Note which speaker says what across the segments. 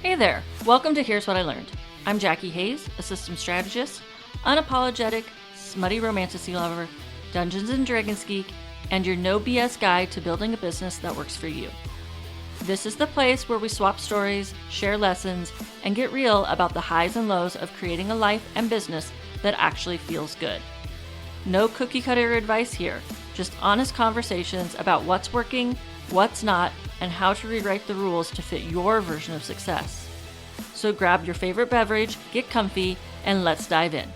Speaker 1: Hey there, welcome to Here's What I Learned. I'm Jackie Hayes, a systems strategist, unapologetic, smutty romantasy lover, Dungeons & Dragons geek, and your no BS guide to building a business that works for you. This is the place where we swap stories, share lessons, and get real about the highs and lows of creating a life and business that actually feels good. No cookie cutter advice here, just honest conversations about what's working, what's not, and how to rewrite the rules to fit your version of success. So grab your favorite beverage, get comfy, and let's dive in.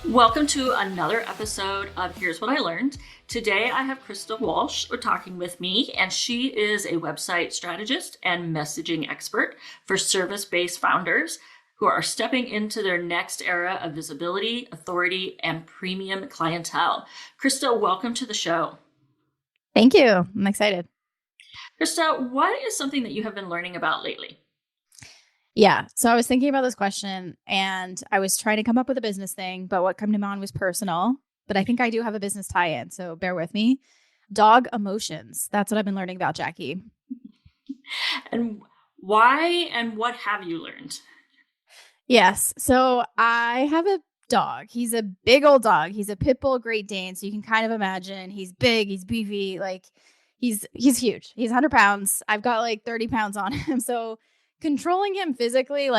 Speaker 1: Welcome to another episode of Here's What I Learned. Today I have Krista Walsh talking with me, and she is a website strategist and messaging expert for service-based founders who are stepping into their next era of visibility, authority, and premium clientele. Krista, welcome to the show.
Speaker 2: Thank you. I'm excited.
Speaker 1: Krista, what is something that you have been learning about lately?
Speaker 2: Yeah. So I was thinking about this question and I was trying to come up with a business thing, but what came to mind was personal. But I think I do have a business tie-in, so bear with me. Dog emotions. That's what I've been learning about, Jackie.
Speaker 1: And why and what have you learned?
Speaker 2: Yes. So I have a dog. He's a big old dog. He's a pit bull Great Dane. So you can kind of imagine he's big, he's beefy, like he's huge. He's 100 pounds. I've got like 30 pounds on him. So controlling him physically,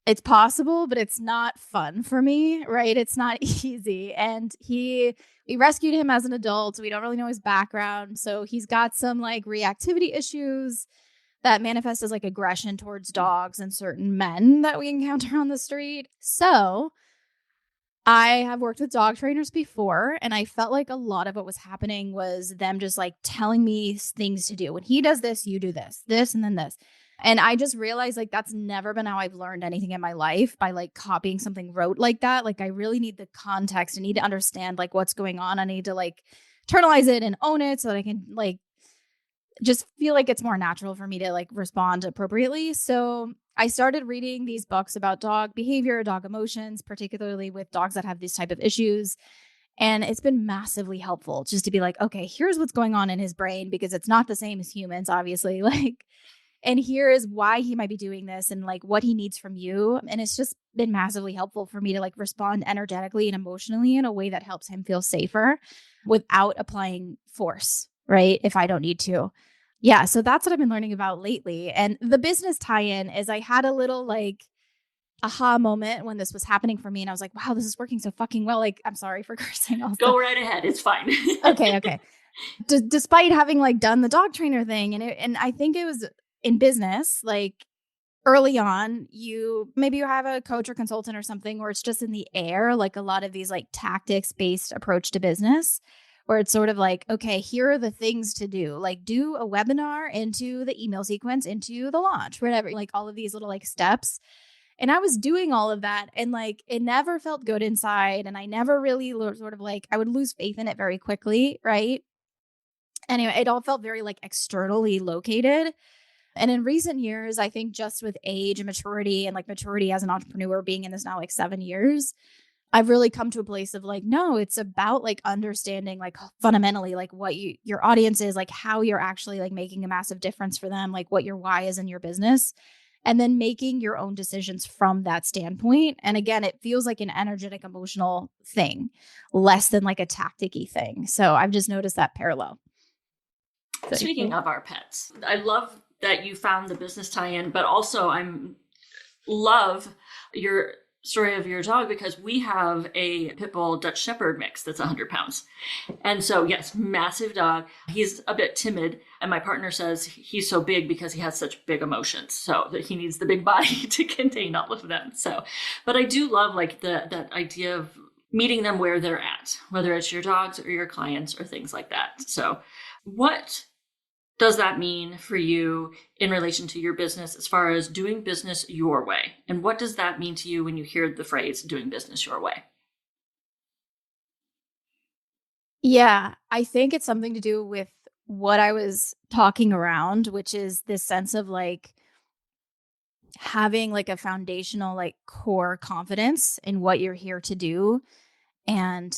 Speaker 2: it's possible, but it's not fun for me, right? It's not easy. And we rescued him as an adult. We don't really know his background. So he's got some like reactivity issues that manifest as like aggression towards dogs and certain men that we encounter on the street. So I have worked with dog trainers before, and I felt like a lot of what was happening was them just like telling me things to do. When he does this, you do this, and then this. And I just realized like that's never been how I've learned anything in my life, by like copying something rote like that. Like I really need the context. I need to understand like what's going on. I need to like internalize it and own it so that I can like just feel like it's more natural for me to like respond appropriately. So I started reading these books about dog behavior, dog emotions, particularly with dogs that have these type of issues. And it's been massively helpful just to be like, okay, here's what's going on in his brain, because it's not the same as humans, obviously. And here is why he might be doing this and like what he needs from you. And it's just been massively helpful for me to like respond energetically and emotionally in a way that helps him feel safer without applying force, right? If I don't need to. Yeah. So that's what I've been learning about lately. And the business tie-in is I had a little like aha moment when this was happening for me. And I was like, wow, this is working so fucking well. Like, I'm sorry for cursing also.
Speaker 1: Go right ahead. It's fine.
Speaker 2: Okay. Despite having like done the dog trainer thing. And I think it was in business, like early on, you have a coach or consultant or something where it's just in the air, like a lot of these like tactics based approach to business, where it's sort of like, okay, here are the things to do, like do a webinar into the email sequence, into the launch, whatever, like all of these little like steps. And I was doing all of that and like it never felt good inside. And I never really sort of like, I would lose faith in it very quickly. Right. Anyway, it all felt very like externally located. And in recent years, I think just with age and maturity and like maturity as an entrepreneur, being in this now like 7 years, I've really come to a place of like, no, it's about like understanding like fundamentally like what your audience is, like how you're actually like making a massive difference for them, like what your why is in your business, and then making your own decisions from that standpoint. And again, it feels like an energetic, emotional thing, less than like a tactic-y thing. So I've just noticed that parallel.
Speaker 1: Speaking of our pets, I love that you found the business tie-in, but also love your story of your dog, because we have a pit bull Dutch Shepherd mix that's 100 pounds. And so yes, massive dog. He's a bit timid. And my partner says he's so big because he has such big emotions. So that he needs the big body to contain all of them. So, but I do love like that idea of meeting them where they're at, whether it's your dogs or your clients or things like that. So what does that mean for you in relation to your business as far as doing business your way? And what does that mean to you when you hear the phrase doing business your way?
Speaker 2: Yeah, I think it's something to do with what I was talking around, which is this sense of like having like a foundational, like core confidence in what you're here to do. And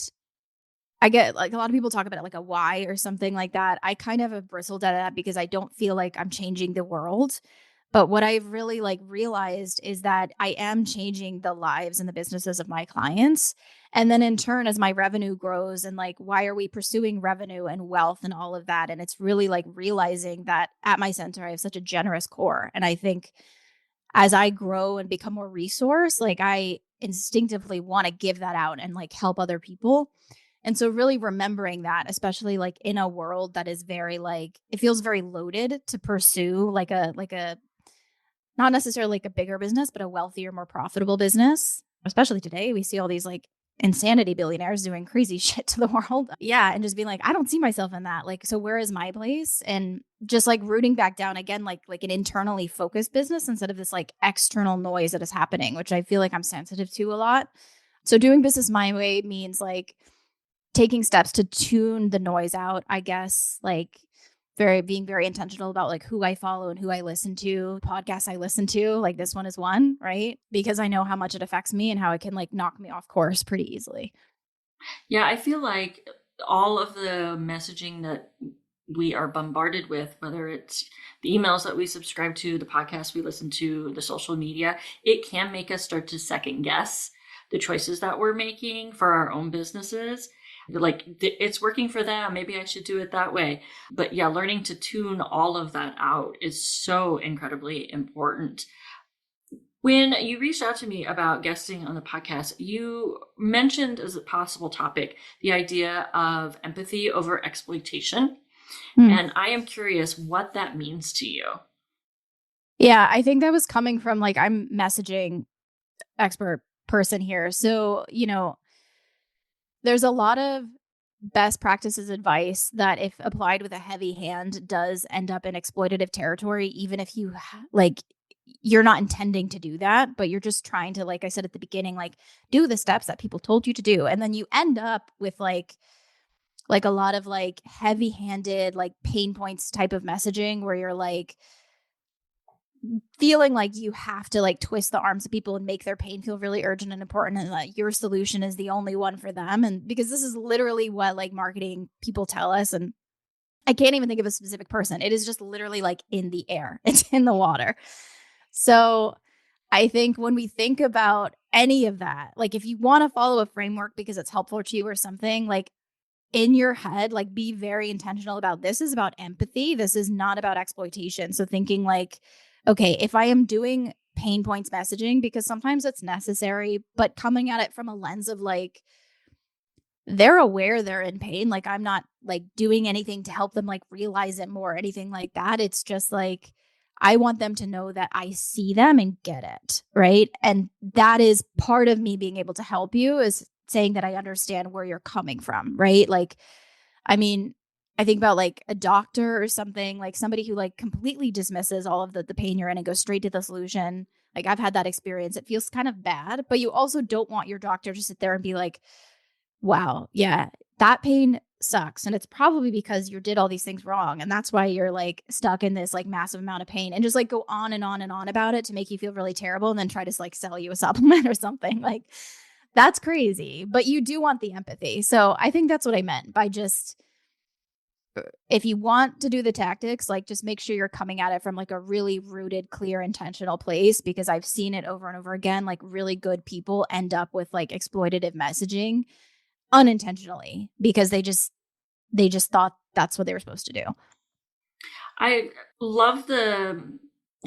Speaker 2: I get like a lot of people talk about it like a why or something like that. I kind of have bristled at that because I don't feel like I'm changing the world. But what I've really like realized is that I am changing the lives and the businesses of my clients. And then in turn, as my revenue grows and like, why are we pursuing revenue and wealth and all of that? And it's really like realizing that at my center, I have such a generous core. And I think as I grow and become more resource, like I instinctively want to give that out and like help other people. And so really remembering that, especially like in a world that is very like, it feels very loaded to pursue like a not necessarily like a bigger business, but a wealthier, more profitable business. Especially today, we see all these like insanity billionaires doing crazy shit to the world. Yeah. And just being like, I don't see myself in that. Like, so where is my place? And just like rooting back down again, like an internally focused business instead of this like external noise that is happening, which I feel like I'm sensitive to a lot. So doing business my way means like taking steps to tune the noise out, I guess, like being very intentional about like who I follow and who I listen to, podcasts I listen to, like this one is one, right? Because I know how much it affects me and how it can like knock me off course pretty easily.
Speaker 1: Yeah, I feel like all of the messaging that we are bombarded with, whether it's the emails that we subscribe to, the podcasts we listen to, the social media, it can make us start to second guess the choices that we're making for our own businesses. Like it's working for them. Maybe I should do it that way. But yeah, learning to tune all of that out is so incredibly important. When you reached out to me about guesting on the podcast, you mentioned as a possible topic the idea of empathy over exploitation. And I am curious what that means to you.
Speaker 2: Yeah, I think that was coming from like, I'm messaging expert person here. So, there's a lot of best practices advice that if applied with a heavy hand does end up in exploitative territory, even if you like, you're not intending to do that, but you're just trying to, like I said at the beginning, like do the steps that people told you to do. And then you end up with like a lot of like heavy handed, like pain points type of messaging where you're like, feeling like you have to like twist the arms of people and make their pain feel really urgent and important and that your solution is the only one for them. And because this is literally what like marketing people tell us. And I can't even think of a specific person. It is just literally like in the air. It's in the water. So I think when we think about any of that, like if you want to follow a framework because it's helpful to you or something, like in your head, like be very intentional about this is about empathy. This is not about exploitation. So thinking like, okay, if I am doing pain points messaging, because sometimes it's necessary, but coming at it from a lens of like, they're aware they're in pain. Like I'm not like doing anything to help them like realize it more or anything like that. It's just like, I want them to know that I see them and get it. Right. And that is part of me being able to help you is saying that I understand where you're coming from. Right. Like, I mean, I think about like a doctor or something, like somebody who like completely dismisses all of the pain you're in and goes straight to the solution. Like I've had that experience. It feels kind of bad, but you also don't want your doctor to sit there and be like, wow, yeah, that pain sucks. And it's probably because you did all these things wrong. And that's why you're like stuck in this like massive amount of pain and just like go on and on and on about it to make you feel really terrible and then try to like sell you a supplement or something. Like that's crazy, but you do want the empathy. So I think that's what I meant by just, if you want to do the tactics, like just make sure you're coming at it from like a really rooted, clear, intentional place, because I've seen it over and over again. Like really good people end up with like exploitative messaging unintentionally because they just thought that's what they were supposed to do.
Speaker 1: I love the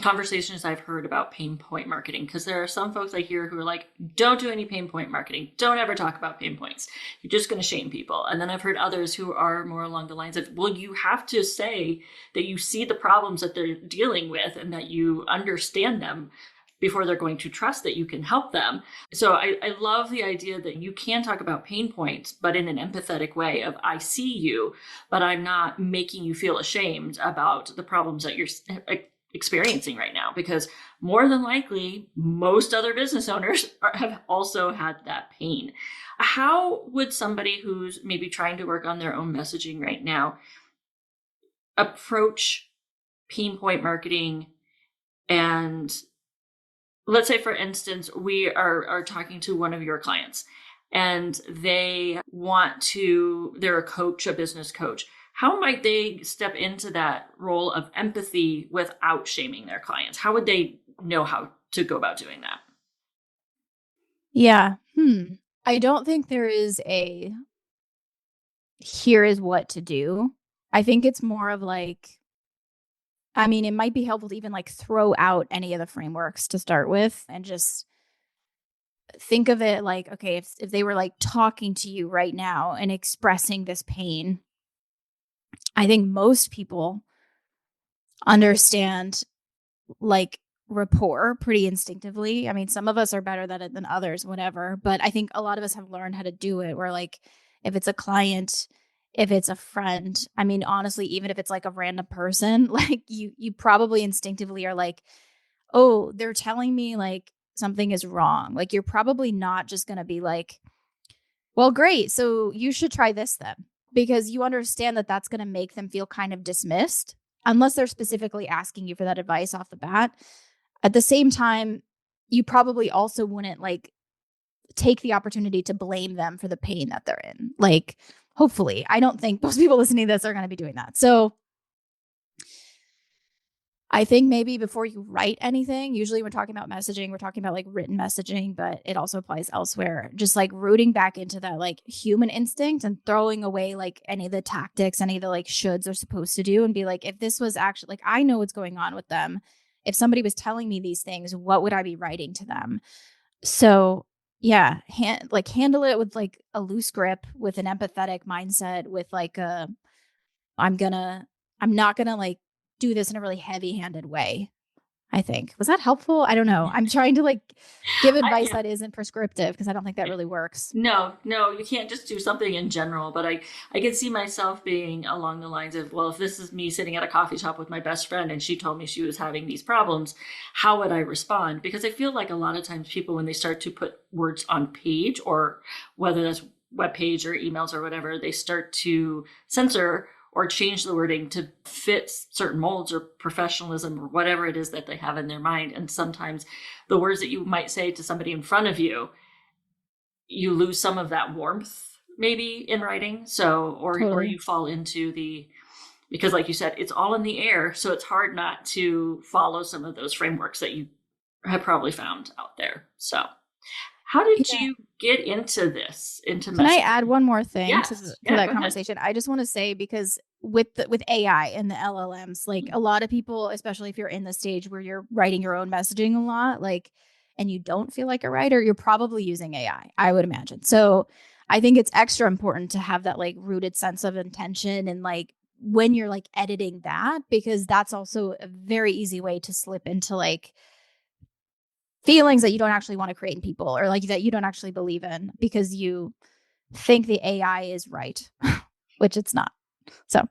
Speaker 1: conversations I've heard about pain point marketing because there are some folks I hear who are like, don't do any pain point marketing. Don't ever talk about pain points. You're just going to shame people. And then I've heard others who are more along the lines of, well, you have to say that you see the problems that they're dealing with and that you understand them before they're going to trust that you can help them. So I love the idea that you can talk about pain points, but in an empathetic way of, I see you, but I'm not making you feel ashamed about the problems that you're experiencing right now, because more than likely, most other business owners have also had that pain. How would somebody who's maybe trying to work on their own messaging right now approach pain point marketing? And let's say, for instance, we are talking to one of your clients and they're a coach, a business coach. How might they step into that role of empathy without shaming their clients? How would they know how to go about doing that?
Speaker 2: Yeah. I don't think there is here is what to do. I think it's more of like, I mean, it might be helpful to even like throw out any of the frameworks to start with and just think of it like, okay, if they were like talking to you right now and expressing this pain, I think most people understand like rapport pretty instinctively. I mean, some of us are better at it than others, whatever. But I think a lot of us have learned how to do it where like if it's a client, if it's a friend, I mean, honestly, even if it's like a random person, like you probably instinctively are like, oh, they're telling me like something is wrong. Like you're probably not just going to be like, well, great. So you should try this then, because you understand that that's going to make them feel kind of dismissed unless they're specifically asking you for that advice off the bat. At the same time, you probably also wouldn't like take the opportunity to blame them for the pain that they're in. Like, hopefully, I don't think most people listening to this are going to be doing that. So I think maybe before you write anything, usually we're talking about messaging, we're talking about like written messaging, but it also applies elsewhere. Just like rooting back into that like human instinct and throwing away like any of the tactics, any of the like shoulds are supposed to do, and be like, if this was actually like, I know what's going on with them. If somebody was telling me these things, what would I be writing to them? So yeah, handle it with like a loose grip, with an empathetic mindset, with like I'm gonna, I'm not gonna like do this in a really heavy handed way. I think. Was that helpful? I don't know. I'm trying to like give advice
Speaker 1: Yeah.
Speaker 2: that isn't prescriptive because I don't think that really works.
Speaker 1: No, you can't just do something in general, but I can see myself being along the lines of, well, if this is me sitting at a coffee shop with my best friend and she told me she was having these problems, how would I respond? Because I feel like a lot of times people, when they start to put words on page, or whether that's web page or emails or whatever, they start to censor or change the wording to fit certain molds or professionalism or whatever it is that they have in their mind. And sometimes the words that you might say to somebody in front of you, you lose some of that warmth maybe in writing. So, or you fall into because like you said, it's all in the air. So it's hard not to follow some of those frameworks that you have probably found out there. So how did you get into this, into
Speaker 2: Can I
Speaker 1: messaging?
Speaker 2: add one more thing
Speaker 1: Yes.
Speaker 2: to
Speaker 1: Yeah,
Speaker 2: that
Speaker 1: go
Speaker 2: conversation? I just want to say, because with AI and the LLMs, like a lot of people, especially if you're in the stage where you're writing your own messaging a lot, like, and you don't feel like a writer, you're probably using AI, I would imagine. So I think it's extra important to have that like rooted sense of intention, and like when you're like editing that, because that's also a very easy way to slip into like feelings that you don't actually want to create in people, or like that you don't actually believe in because you think the AI is right, which it's not. So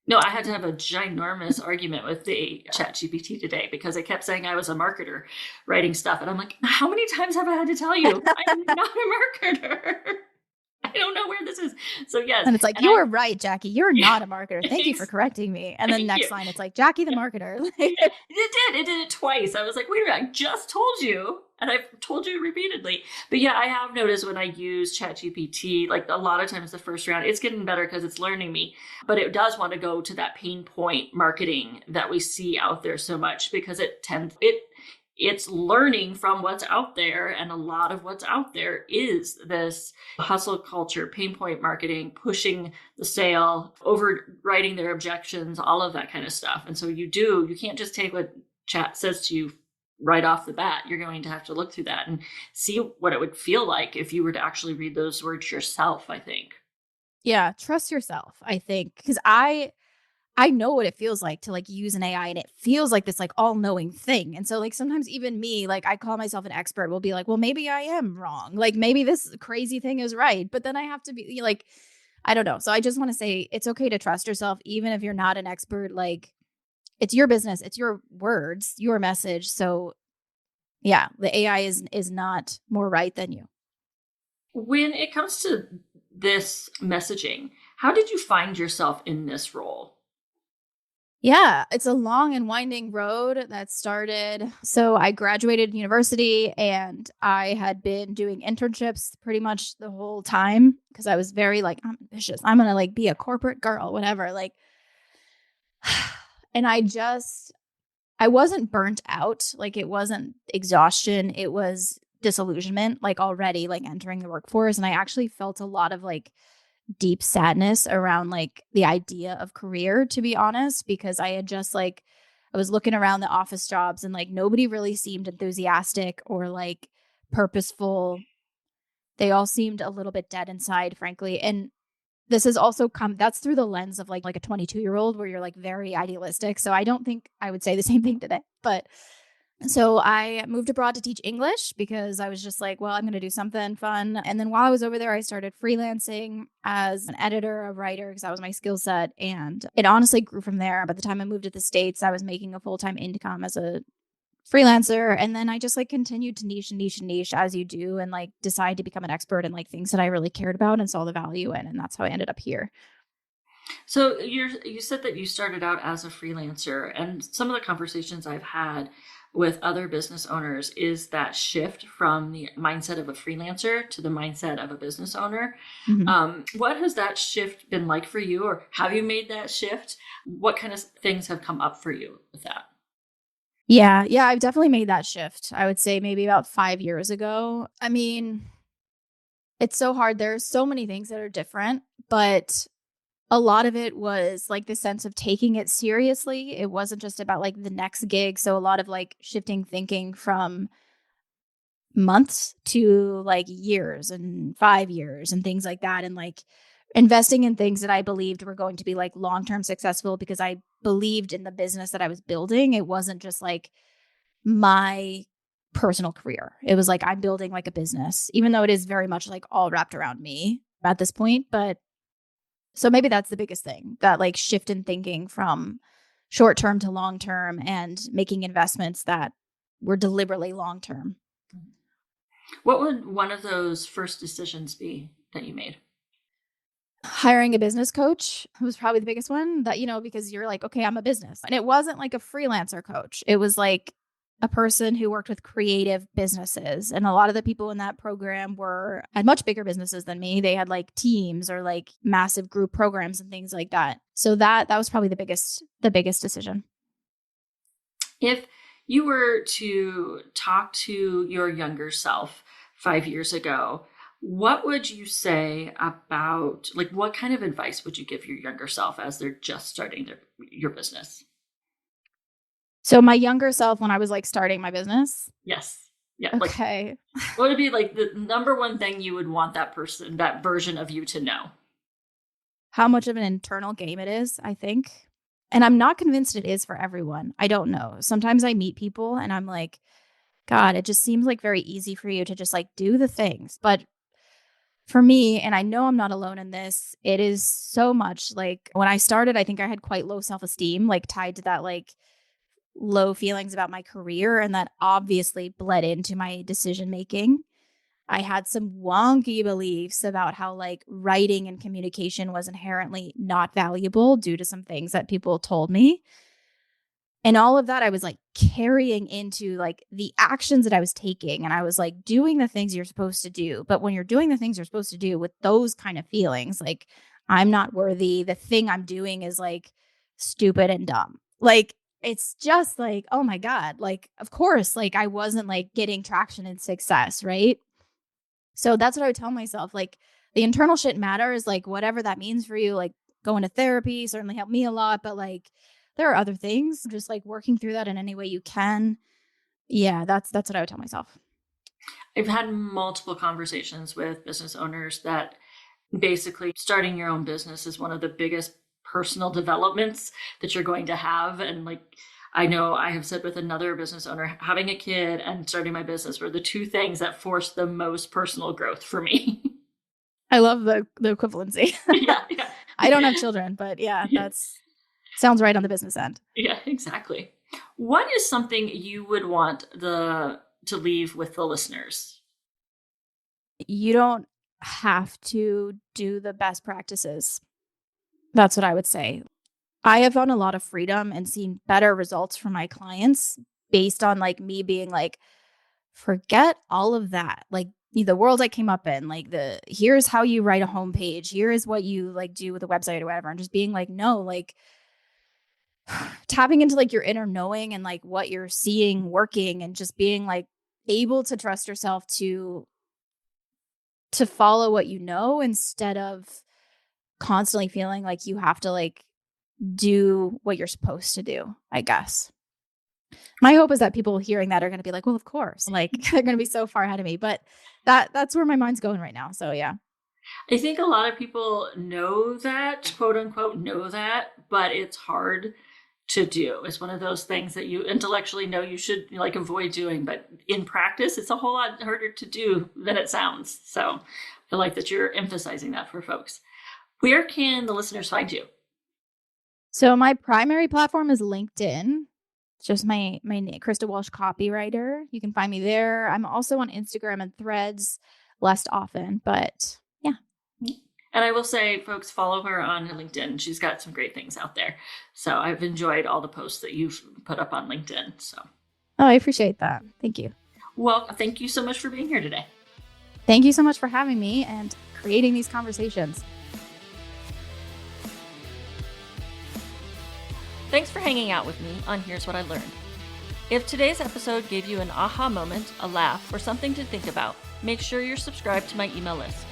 Speaker 1: No, I had to have a ginormous argument with the chat GPT today because it kept saying I was a marketer writing stuff. And I'm like, how many times have I had to tell you I'm not a marketer? I don't know where this is. So yes.
Speaker 2: and it's like,
Speaker 1: And
Speaker 2: you were right, Jackie. You're not a marketer. Thank you for
Speaker 1: Thanks.
Speaker 2: correcting me. And then
Speaker 1: Thank
Speaker 2: next
Speaker 1: you.
Speaker 2: line, it's like, Jackie the marketer.
Speaker 1: It did it twice. I was like, wait a minute, I just told you, and I've told you repeatedly. But yeah, I have noticed when I use ChatGPT, like a lot of times the first round, it's getting better because it's learning me, but it does want to go to that pain point marketing that we see out there so much, because it's learning from what's out there. And a lot of what's out there is this hustle culture, pain point marketing, pushing the sale, overriding their objections, all of that kind of stuff. And so you can't just take what chat says to you right off the bat. You're going to have to look through that and see what it would feel like if you were to actually read those words yourself, I think.
Speaker 2: Yeah, trust yourself, I think, because I know what it feels like to like use an AI, and it feels like this like all-knowing thing. And so like sometimes even me, like I call myself an expert, will be like, well, maybe I am wrong. Like maybe this crazy thing is right. But then I have to be like, I don't know. So I just want to say it's okay to trust yourself, even if you're not an expert. Like it's your business, it's your words, your message. So yeah, the AI is not more right than you.
Speaker 1: When it comes to this messaging, how did you find yourself in this role?
Speaker 2: Yeah, it's a long and winding road that started. So I graduated university and I had been doing internships pretty much the whole time because I was very like, I'm ambitious. I'm going to like be a corporate girl, whatever. Like, and I wasn't burnt out. Like it wasn't exhaustion. It was disillusionment, like already like entering the workforce. And I actually felt a lot of like deep sadness around like the idea of career, to be honest, because I had just like, I was looking around the office jobs and like nobody really seemed enthusiastic or like purposeful. They all seemed a little bit dead inside, frankly. And this has also come, that's through the lens of like a 22-year-old where you're like very idealistic. So I don't think I would say the same thing today. But so I moved abroad to teach English because I was just like, well, I'm going to do something fun. And then while I was over there, I started freelancing as an editor, a writer, because that was my skill set. And it honestly grew from there. By the time I moved to the States, I was making a full-time income as a freelancer. And then I just like continued to niche and niche and niche as you do and like decide to become an expert in like things that I really cared about and saw the value in. And that's how I ended up here.
Speaker 1: So you said that you started out as a freelancer, and some of the conversations I've had with other business owners is that shift from the mindset of a freelancer to the mindset of a business owner. What has that shift been like for you, or have you made that shift? What kind of things have come up for you with that?
Speaker 2: Yeah, I've definitely made that shift. I would say maybe about 5 years ago. I mean, it's so hard. There's so many things that are different, but a lot of it was like the sense of taking it seriously. It wasn't just about like the next gig. So a lot of like shifting thinking from months to like years and 5 years and things like that. And like investing in things that I believed were going to be like long term successful because I believed in the business that I was building. It wasn't just like my personal career. It was like I'm building like a business, even though it is very much like all wrapped around me at this point. But so maybe that's the biggest thing, that like shift in thinking from short term to long term and making investments that were deliberately long term.
Speaker 1: What would one of those first decisions be that you made?
Speaker 2: Hiring a business coach was probably the biggest one, that, because you're like, okay, I'm a business. And it wasn't like a freelancer coach. It was like a person who worked with creative businesses. And a lot of the people in that program had much bigger businesses than me. They had like teams or like massive group programs and things like that. So that was probably the biggest decision.
Speaker 1: If you were to talk to your younger self 5 years ago, what would you say about, like, what kind of advice would you give your younger self as they're just starting your business?
Speaker 2: So my younger self, when I was like starting my business.
Speaker 1: Yes. Yeah.
Speaker 2: Okay.
Speaker 1: Like, what would be like the number one thing you would want that person, that version of you to know?
Speaker 2: How much of an internal game it is, I think. And I'm not convinced it is for everyone. I don't know. Sometimes I meet people and I'm like, God, it just seems like very easy for you to just like do the things. But for me, and I know I'm not alone in this, it is so much like when I started, I think I had quite low self-esteem, like tied to that like low feelings about my career. And that obviously bled into my decision making. I had some wonky beliefs about how like writing and communication was inherently not valuable due to some things that people told me. And all of that I was like carrying into like the actions that I was taking. And I was like doing the things you're supposed to do. But when you're doing the things you're supposed to do with those kind of feelings, like I'm not worthy, the thing I'm doing is like stupid and dumb. Like it's just like, oh my God, like, of course, like I wasn't like getting traction and success, right? So that's what I would tell myself. Like the internal shit matters, like whatever that means for you, like going to therapy certainly helped me a lot, but like there are other things, just like working through that in any way you can. Yeah, that's what I would tell myself.
Speaker 1: I've had multiple conversations with business owners that basically starting your own business is one of the biggest personal developments that you're going to have. And like, I know I have said with another business owner, having a kid and starting my business were the two things that forced the most personal growth for me.
Speaker 2: I love the equivalency.
Speaker 1: Yeah, yeah.
Speaker 2: I don't have children, but yeah,
Speaker 1: Yeah.
Speaker 2: that's sounds right on the business end.
Speaker 1: Yeah, exactly. What is something you would want to leave with the listeners?
Speaker 2: You don't have to do the best practices. That's what I would say. I have found a lot of freedom and seen better results from my clients based on like me being like, forget all of that. Like the world I came up in, like here's how you write a homepage. Here is what you like do with a website or whatever. And just being like, no, like tapping into like your inner knowing and like what you're seeing working and just being like able to trust yourself to follow what you know instead of constantly feeling like you have to like do what you're supposed to do, I guess. My hope is that people hearing that are going to be like, well, of course, like they're going to be so far ahead of me, but that's where my mind's going right now. So yeah.
Speaker 1: I think a lot of people know that, quote unquote, know that, but it's hard to do. It's one of those things that you intellectually know you should like avoid doing, but in practice, it's a whole lot harder to do than it sounds. So I like that you're emphasizing that for folks. Where can the listeners find you?
Speaker 2: So my primary platform is LinkedIn. Just my name, Krista Walsh, copywriter. You can find me there. I'm also on Instagram and Threads, less often, but yeah.
Speaker 1: And I will say, folks, follow her on LinkedIn. She's got some great things out there. So I've enjoyed all the posts that you've put up on LinkedIn. So.
Speaker 2: Oh, I appreciate that. Thank you.
Speaker 1: Well, thank you so much for being here today.
Speaker 2: Thank you so much for having me and creating these conversations.
Speaker 1: Thanks for hanging out with me on Here's What I Learned. If today's episode gave you an aha moment, a laugh, or something to think about, make sure you're subscribed to my email list.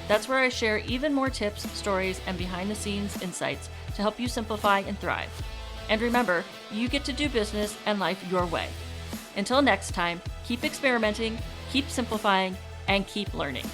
Speaker 1: That's where I share even more tips, stories, and behind-the-scenes insights to help you simplify and thrive. And remember, you get to do business and life your way. Until next time, keep experimenting, keep simplifying, and keep learning.